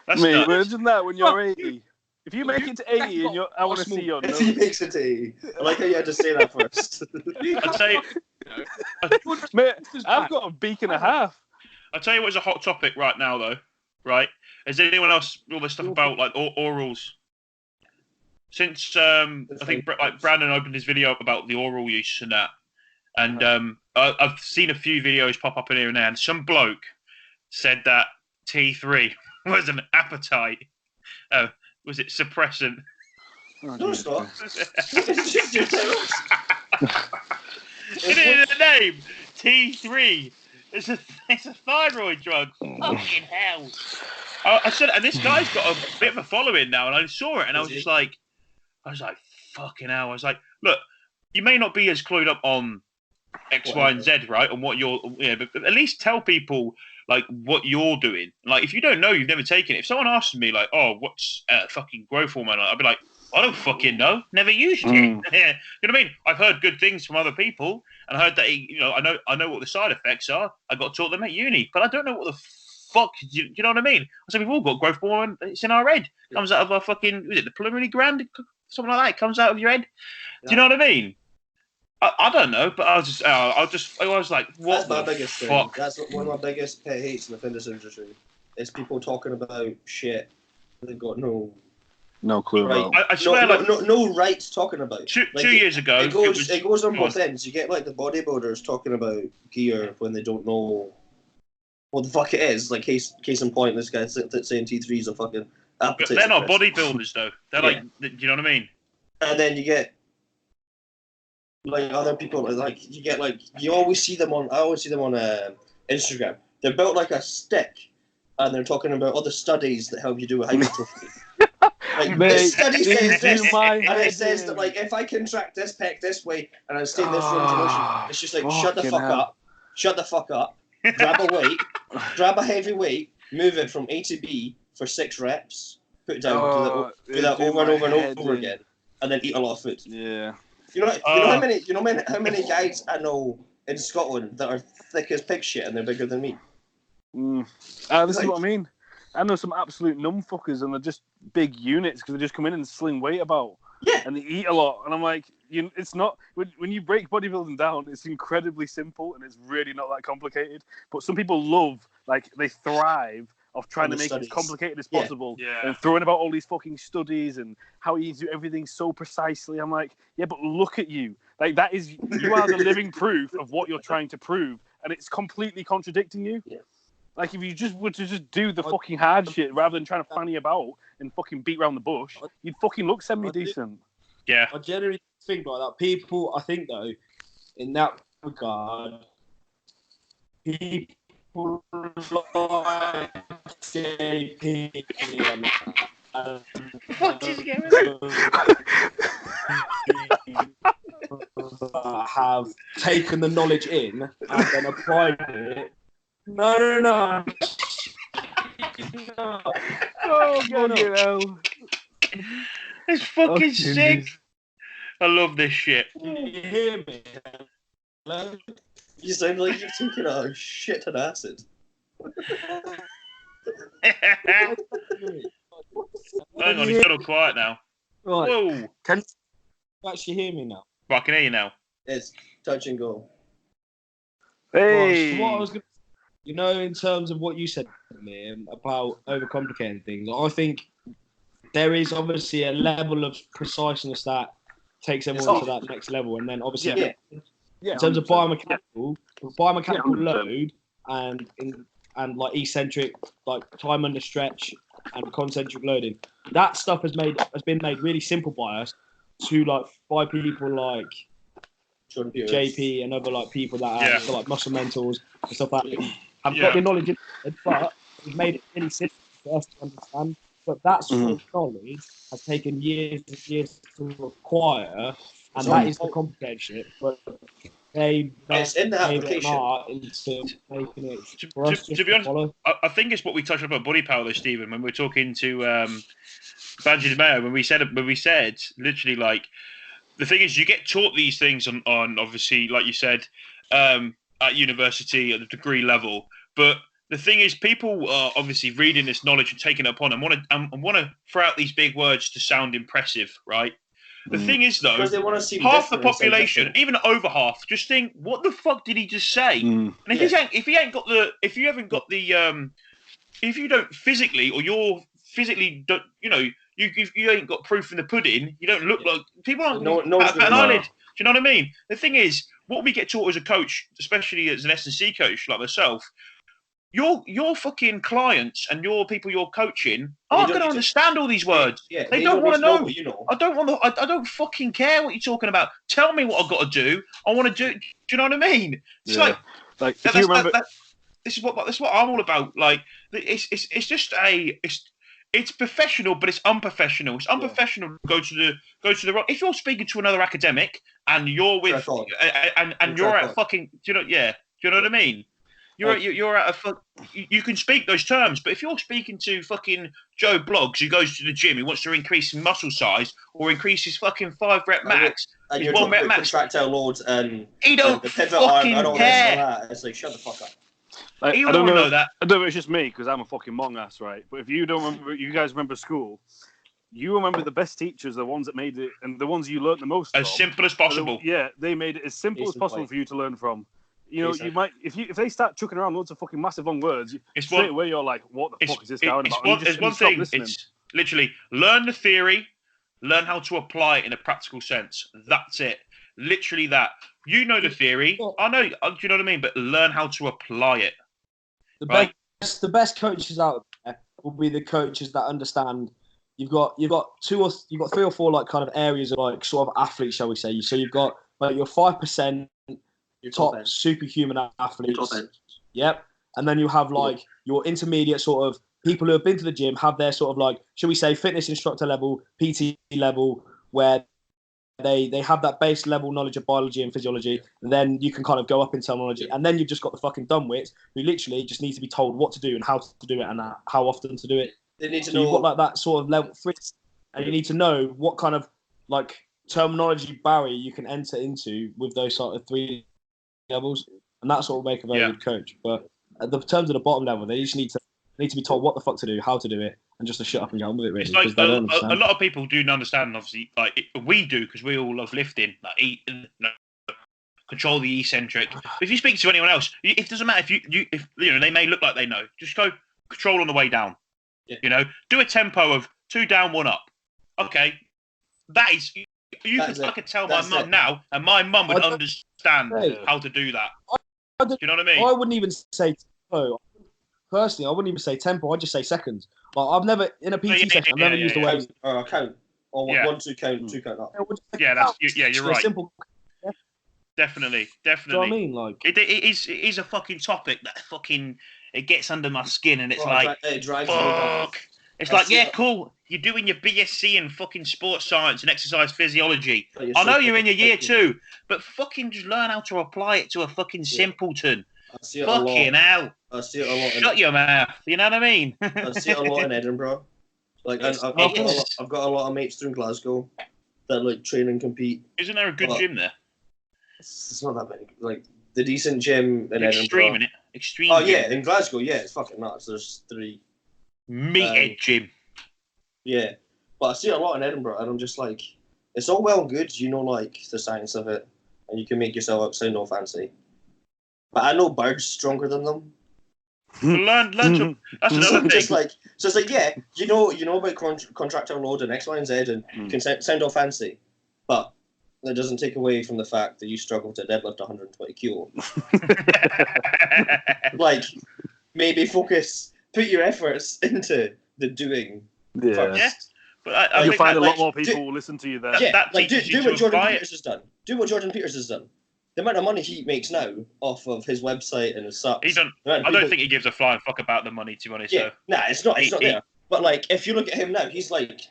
B: Mate, imagine that when you're 80. If you make it to 80 and I want to see your nose.
A: If he makes it to 80. I like how you had to say that first.
C: I'll tell you.
B: Mate, I've got a beak and a half.
C: I'll tell you what's a hot topic right now, though. Right? Has anyone else all this stuff about like orals? Since I think like Brandon opened his video up about the oral use and that, and I've seen a few videos pop up in here and there, and some bloke said that T3 was an appetite. Was it suppressant?
A: No, it's not.
C: It is the name T3. It's a thyroid drug. Fucking hell! I said, and this guy's got a bit of a following now, and I saw it, and I was just like, fucking hell. I was like, look, you may not be as clued up on X, Y, and Z, right? On what but at least tell people like what you're doing. Like if you don't know, you've never taken it. If someone asks me like, "Oh, what's fucking growth hormone?" I'd be like, "I don't fucking know. Never used it." You know what I mean? I've heard good things from other people, and I heard that I know what the side effects are. I got taught them at uni, but I don't know what the fuck. Do you know what I mean? I said we've all got growth hormone. It's in our head. It comes out of our fucking. Was it the pulmonary gland? Something like that. It comes out of your head. Yeah. Do you know what I mean? I don't know, but I was like, what?
A: That's my biggest thing. That's one of my biggest pet hates in the fitness industry. Is people talking about shit they've got no
B: clue
A: right.
B: about.
C: I swear,
A: no rights talking about.
C: Two years ago,
A: it goes on both ends. You get like the bodybuilders talking about gear when they don't know what the fuck it is. Like case in point, this guy saying T3 is a fucking appetite.
C: They're not bodybuilders though. They're like, do you know what I mean?
A: And then you get like other people, like you get like you always see them on. I always see them on Instagram. They're built like a stick, and they're talking about all the studies that help you do with hypertrophy. Like the study says this, and it says that like if I contract this pec this way and I stay in this range of motion, it's just like shut the fuck up, grab a weight, grab a heavy weight, move it from A to B for 6 reps, put it down, do that over and over and over again, and then eat a lot of food.
B: Yeah.
A: You know how many guys I know in Scotland that are thick as pig shit and they're bigger than me.
B: This is what I mean. I know some absolute numb fuckers and they're just big units because they just come in and sling weight about.
A: Yeah.
B: And they eat a lot. And I'm like, it's not when you break bodybuilding down, it's incredibly simple and it's really not that complicated. But some people love, like, they thrive of trying to make it as complicated as possible and throwing about all these fucking studies and how you do everything so precisely. I'm like, yeah, but look at you. Like, you are the living proof of what you're trying to prove, and it's completely contradicting you.
A: Yeah.
B: Like, if you just were to just do the fucking hard shit rather than trying to fanny about and fucking beat around the bush, you'd fucking look semi-decent.
C: Yeah.
D: I generally think like that. People, I think, though, in that regard, people like JP
C: what is going
D: on? Have taken the knowledge in and then applied it. No.
B: Oh, God, you know.
C: It's fucking sick. I love this shit.
D: Can you hear me? Hello?
A: You sound like you're taking a shit ton of acid.
C: Hang on, he's got all quiet now.
D: Right.
C: Whoa.
D: Can you actually hear me now?
C: Right, I can hear you now.
A: It's touch and go.
B: Hey.
D: Right, so what I was going to, in terms of what you said to me about overcomplicating things, I think there is obviously a level of preciseness that takes everyone to that next level, and then obviously in terms of biomechanical load and like eccentric, like time under stretch and concentric loading, that stuff has been made really simple by us by people like JP and other like people that have like muscle mentors and stuff like that have got the knowledge in it, but we've made it really simple for us to understand. But that sort of knowledge has taken years and years to acquire, and that is the complicated shit. But
A: it's in the application.
C: To be honest, I think it's what we touched on about Bodypower, though, Stephen, when we were talking to Banji Mayo, when we said literally, like, the thing is, you get taught these things on obviously, like you said, at university at the degree level, but the thing is, people are obviously reading this knowledge and taking it upon and want to throw out these big words to sound impressive, right? The thing is, though, half the population, even over half, just think, "What the fuck did he just say?" And if you don't physically, or you're physically, you ain't got proof in the pudding. You don't look like people aren't. No one's an eyelid. Do you know what I mean? The thing is, what we get taught as a coach, especially as an S&C coach like myself. Your fucking clients and your people you're coaching aren't going to understand all these words.
A: Yeah,
C: they don't want to know.
A: You know.
C: I don't fucking care what you're talking about. Tell me what I've got to do. I want to do. Do you know what I mean? It's like if you remember, this is what I'm all about. Like it's just it's professional, but it's unprofessional. It's unprofessional to go to the rock. If you're speaking to another academic and you're with and you're at fucking, do you know what I mean? you're at you can speak those terms, but if you're speaking to fucking Joe Bloggs who goes to the gym, who wants to increase his muscle size or increase his fucking 5 rep max,
A: and
C: his
A: you're
C: 1
A: talking
C: rep
A: about
C: max,
A: contractile loads and
C: he don't
A: the pivot arm
C: fucking
A: and all
C: care.
A: this and that. It's like, shut the fuck up.
B: Like,
C: You
B: I don't
C: know that.
B: I don't know if it's just me because I'm a fucking mong ass, right? But if you don't remember, you guys remember school, you remember the best teachers, the ones that made it, and the ones you learnt the most
C: As
B: from.
C: simple as possible.
B: They made it as simple as possible for you to learn from. You know,
A: Decent.
B: you might if they start chucking around loads of fucking massive long words, straight away you're like, what the fuck is this guy on about?
C: There's one thing. It's literally learn the theory, learn how to apply it in a practical sense. That's it. Literally that. You know the theory. I know. Do you know what I mean? But learn how to apply it.
E: The best coaches out there will be the coaches that understand. You've got 3 or 4 like kind of areas of like sort of athletes, shall we say? So you've got like your 5%. Your top superhuman athletes. Yep. And then you have like your intermediate sort of people who have been to the gym, have their sort of like, should we say, fitness instructor level, PT level, where they have that base level knowledge of biology and physiology. And then you can kind of go up in terminology. And then you've just got the fucking dumbwits who literally just need to be told what to do and how to do it and how often to do it.
A: They need to
E: so
A: know.
E: You've got like that sort of level 3, and you need to know what kind of like terminology barrier you can enter into with those sort of 3 levels, and that's what will make a very good coach. But at the terms of the bottom level, they just need to be told what the fuck to do, how to do it, and just to shut up and get on with it. Really,
C: it's like a lot of people do understand. Obviously, like we do because we all love lifting, like eating, control the eccentric. But if you speak to anyone else, it doesn't matter if you know they may look like they know. Just go control on the way down. Yeah. You know, do a tempo of 2 down, 1 up. Okay, that is. I could tell my mum now, and my mum would understand how to do that. Do you know what I mean?
E: I wouldn't even say tempo. Personally, I wouldn't even say tempo. I'd just say seconds. Like I've never in a PT session. I've never used the word
A: count or 1, 2 count, 2 count up.
C: You're right.
E: Simple.
C: Definitely.
E: Do you know what I mean? Like
C: it is a fucking topic that fucking it gets under my skin, and it's
A: it drives
C: fuck. It's like, yeah, cool. You're doing your BSc in fucking sports science and exercise physiology. I know you're in your year 2, but fucking just learn how to apply it to a fucking simpleton. Fucking hell.
A: I see it a lot.
C: Shut your mouth. You know what I mean?
A: I see it a lot in Edinburgh. Like I've got a lot of mates through Glasgow that like train and compete.
C: Isn't there a good gym there?
A: It's not that many. Like the decent gym in Edinburgh.
C: Extreme, innit? Extreme.
A: Oh yeah, in Glasgow, yeah, it's fucking nuts. There's 3.
C: Meathead gym.
A: Yeah, but I see it a lot in Edinburgh, and I'm just like, it's all well and good, you know, like the science of it, and you can make yourself out sound all fancy. But I know birds stronger than them.
C: Learn to. That's another thing.
A: Just like, so it's like, yeah, you know about contractile load and X, Y, and Z, and you can sound all fancy, but that doesn't take away from the fact that you struggle to deadlift 120 kilo. Like, maybe put your efforts into the doing.
B: Yeah.
C: But
B: you'll find a lot more people will listen to you there.
A: Yeah, like do what Jordan Peters has done. Do what Jordan Peters has done. The amount of money he makes now off of his website and his subs.
C: I don't think he gives a flying fuck about the money, to be honest.
A: Yeah, it's not there. But like, if you look at him now, he's like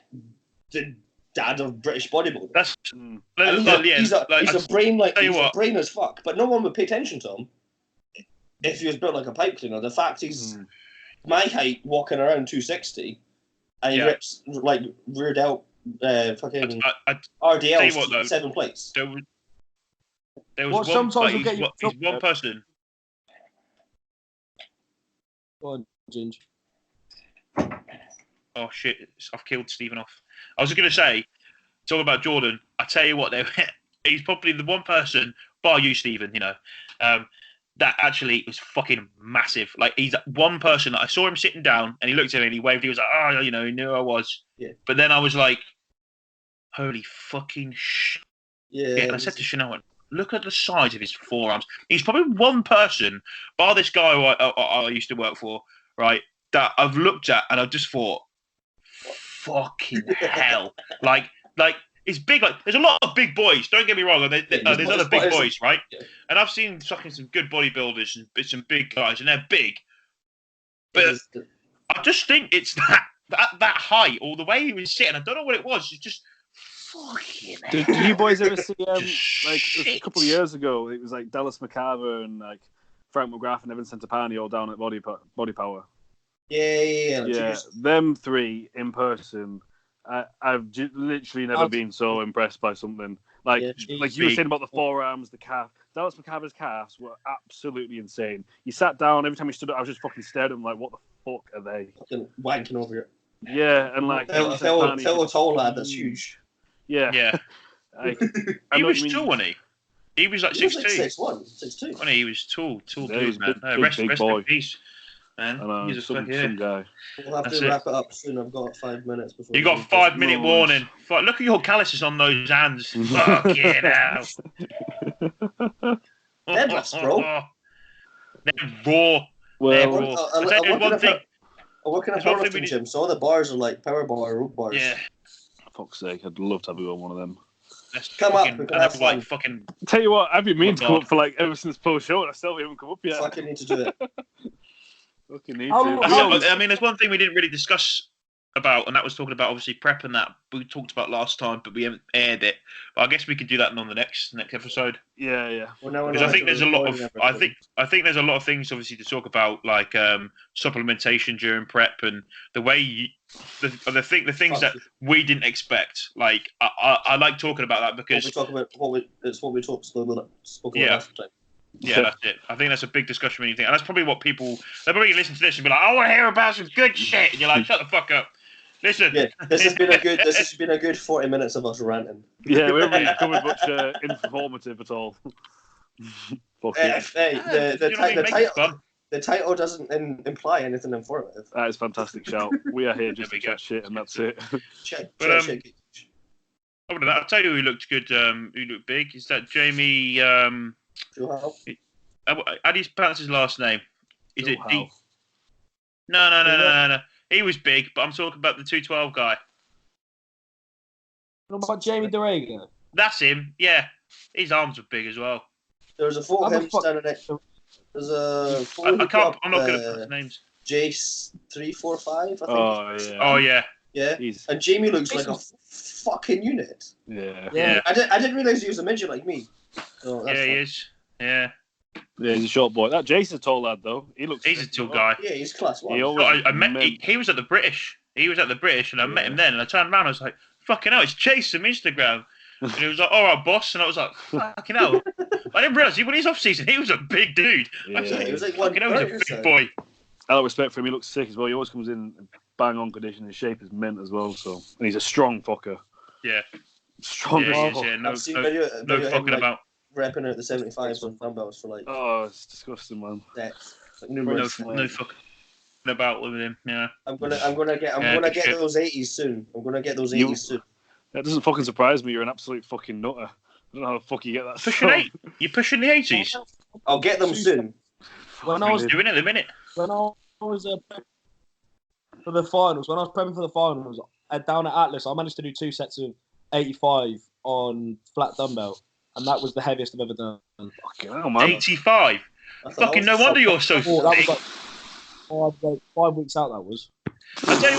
A: the dad of British bodybuilding.
C: That's
A: he's a brain a brain as fuck. But no one would pay attention to him if he was built like a pipe cleaner. The fact he's my height, walking around 260, and he rips like reared out fucking RDLs 7 plates.
C: There was he's one person.
E: Go on, Ginge.
C: Oh shit! I've killed Stephen off. I was going to say, talking about Jordan. I tell you what, he's probably the one person, bar you, Stephen. You know, that actually was fucking massive. Like he's one person that I saw him sitting down, and he looked at me and he waved. He was like, "Oh, you know, he knew I was." Yeah. But then I was like, "Holy fucking shit!" Yeah. And I said to Chanel, "Look at the size of his forearms. He's probably one person, bar this guy who I used to work for, right? That I've looked at and I've just thought, fucking hell, like it's big. Like there's a lot of big boys. Don't get me wrong. There's other big boys, right? Yeah. And I've seen fucking some good bodybuilders and some big guys, and they're big. But I just think it's that height, or the way he was sitting. I don't know what it was. It's just fucking.
B: Did you boys ever see like a couple of years ago? It was like Dallas McCarver and like Frank McGrath and Evan Centopani all down at Bodypower.
A: Yeah.
B: Them three in person. I've literally never been so impressed by something. Like you were saying about the forearms, the calf. Dallas McCaver's calves were absolutely insane. You sat down, every time you stood up, I was just fucking staring at them like, what the fuck are they?
A: Fucking wanking over it.
B: Yeah, and like...
A: Tell a tall lad, that's huge.
B: Yeah.
C: Yeah. He was tall, wasn't he? He was like 6'2".
A: 6'1", 6'2".
C: He was tall
B: Yeah,
C: dude, man.
B: big boy.
C: In peace, man. He's a
B: some
C: fucking
B: guy.
A: We'll have to wrap it up soon. I've got 5 minutes before.
C: You got 5-minute warning. Fuck, look at your calluses on those hands. Fuck it out.
A: Deadlifts, bro.
C: They're raw.
B: Well,
A: I'm working at a powerlifting gym, so all the bars are like power bar, rope bars.
C: Yeah.
B: For fuck's sake, I'd love to have you on one of them.
A: Come up, we can have fun.
C: Fucking.
B: Tell you what, I've been meaning to come up for like ever since post show, and I still haven't come up yet.
A: Fucking need to do it.
B: Fucking need to.
C: I mean, there's one thing we didn't really discuss about, and that was talking about obviously prep and that we talked about last time, but we haven't aired it. But I guess we could do that on the next episode.
B: Yeah.
C: Because I think there's a lot of I think there's a lot of things obviously to talk about, like supplementation during prep and the way the things that we didn't expect. Like I like talking about that because
A: it's what we spoke about last time.
C: Yeah, that's it. I think that's a big discussion when you think, and that's probably what people. They're probably listen to this and be like, "I want to hear about some good shit," and you're like, "Shut the fuck up." Listen.
A: Yeah, this has been a good 40 minutes of us ranting.
B: Yeah, we haven't really covered much informative at all.
A: The title doesn't imply anything informative.
B: That is fantastic shout. We are here just to chat shit, and that's it.
C: Other than that, I'll tell you who looked good. Who looked big is that Jamie. How do you pronounce his last name? Is it D? No. He was big, but I'm talking about the 212 guy.
E: What about Jamie DeRager?
C: That's him. Yeah, his arms were big as well.
A: There's a photo of him standing next. There's a photo.
C: I'm not good at those names.
A: Jace 345. I think.
C: Oh yeah.
A: Yeah. And Jamie looks like a fucking unit.
B: Yeah.
A: I didn't realize he was a midget like me. So
C: he is. Yeah.
B: Yeah, he's a short boy. That Jason's a tall lad, though.
C: He's a tall guy.
A: Yeah, he's class one.
C: He was at the British. And I met him then, and I turned around. I was like, "Fucking hell, it's Chase from Instagram." And he was like, "All right, boss." And I was like, "Fucking hell!" I didn't realise when he's off season, he was a big dude.
A: Yeah, he was like
C: fucking hell, he was a big boy.
B: I have respect for him. He looks sick as well. He always comes in bang on condition. His shape is mint as well. So, and he's a strong fucker.
C: Yeah,
B: strong.
C: Yeah, no fucking about.
A: Repping out the 75s on dumbbells for like.
B: Oh, it's disgusting, man.
C: No fucking about with him. Yeah.
A: I'm gonna get those 80s soon.
B: That doesn't fucking surprise me. You're an absolute fucking nutter. I don't know how the fuck you get that.
C: You're pushing the 80s.
A: I'll get them soon.
C: When I was doing it in a minute.
E: When I was for the finals, down at Atlas, I managed to do 2 sets of 85 on flat dumbbell. And that was the heaviest I've ever done.
B: Fucking hell, man.
C: 85? Fucking no wonder you're so thick.
E: That was like 5 weeks out, that was.
C: I'll tell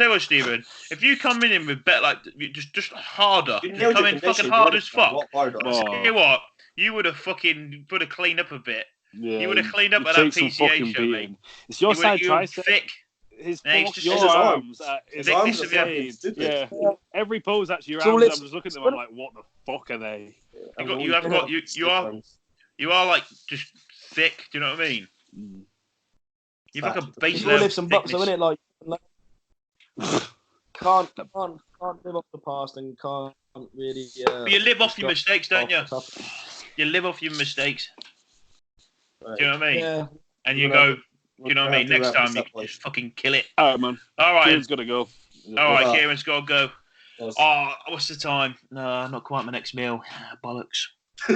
C: you what, Stephen. If you come in with bet like just harder, you come in fucking hard as fuck. Tell you what, you would have fucking cleaned up a bit.
B: Yeah,
C: you would have cleaned up at that PCA show, mate.
B: It's your side tricep.
C: Thick.
B: Your arms. His arms are fucking stupid. Yeah. Every pose, actually, your arms. I'm just looking at them. I'm like, what the fuck are they?
C: You are like just thick. Do you know what I mean? You've like a base
E: level. Live some bucks, isn't it? Like can't live off the past and can't really.
C: But you live off your mistakes, don't you? You live off your mistakes. Right. Do you know what I mean? Yeah. And you go. You know what I mean? Next time you can just fucking kill it.
B: All right, man.
C: All right.
B: Kieran's got to go.
C: All right, Kieran's got to go. Oh, what's the time? No, not quite my next meal. Bollocks. Do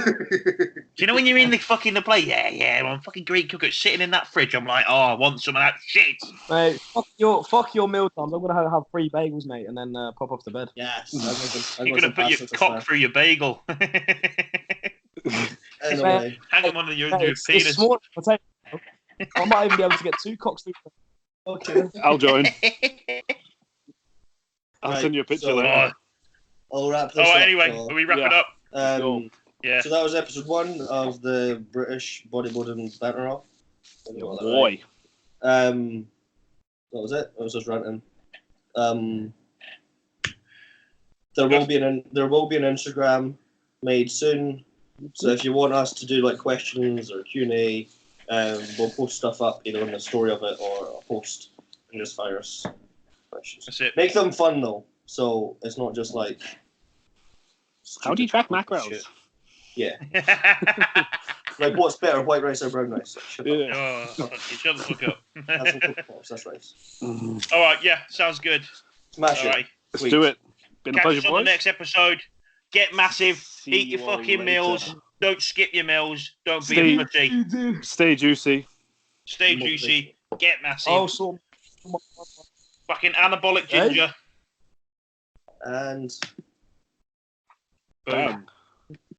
C: you know when you're in the plate? Yeah, I'm fucking Greek cooker sitting in that fridge. I'm like, oh, I want some of that shit.
E: Mate, fuck your meal times. I'm gonna have 3 bagels, mate, and then pop off to bed.
A: Yes.
C: You're gonna put your cock through your bagel.
A: Anyway.
C: Hang them on your penis.
E: Small potato. I might even be able to get 2 cocks through. Okay.
B: I'll join. I'll send you a picture later.
A: I'll wrap this up.
C: Anyway, we wrap it up. Yeah.
A: So that was episode 1 of the British bodybuilding banter off.
B: Boy.
A: What was it? I was just ranting. There will be an Instagram made soon. So if you want us to do like questions or Q&A, we'll post stuff up either on the story of it or a post and just fire us questions.
C: That's it.
A: Make them fun though, so it's not just like.
B: How do you track
A: stupid
B: macros?
A: shit. Yeah. Like what's better, white rice or brown rice? Like, shut up.
B: Yeah.
C: Oh, shut the fuck up.
A: That's some cooked pops, that's rice.
C: All right, yeah, sounds good.
A: Smash
C: All
A: it.
C: right.
B: Let's
A: Sweet.
B: do it. Been a
C: Catch
B: pleasure,
C: us on the
B: boys.
C: next episode. Get massive.
B: See
C: Eat your
B: you all
C: fucking
B: later.
C: meals. Don't skip your meals. Don't be a pussy.
B: Stay juicy.
C: Stay juicy. Get massive.
E: Oh, so
C: Fucking anabolic
E: Hey?
C: ginger.
A: And
C: Boom.
B: Bang.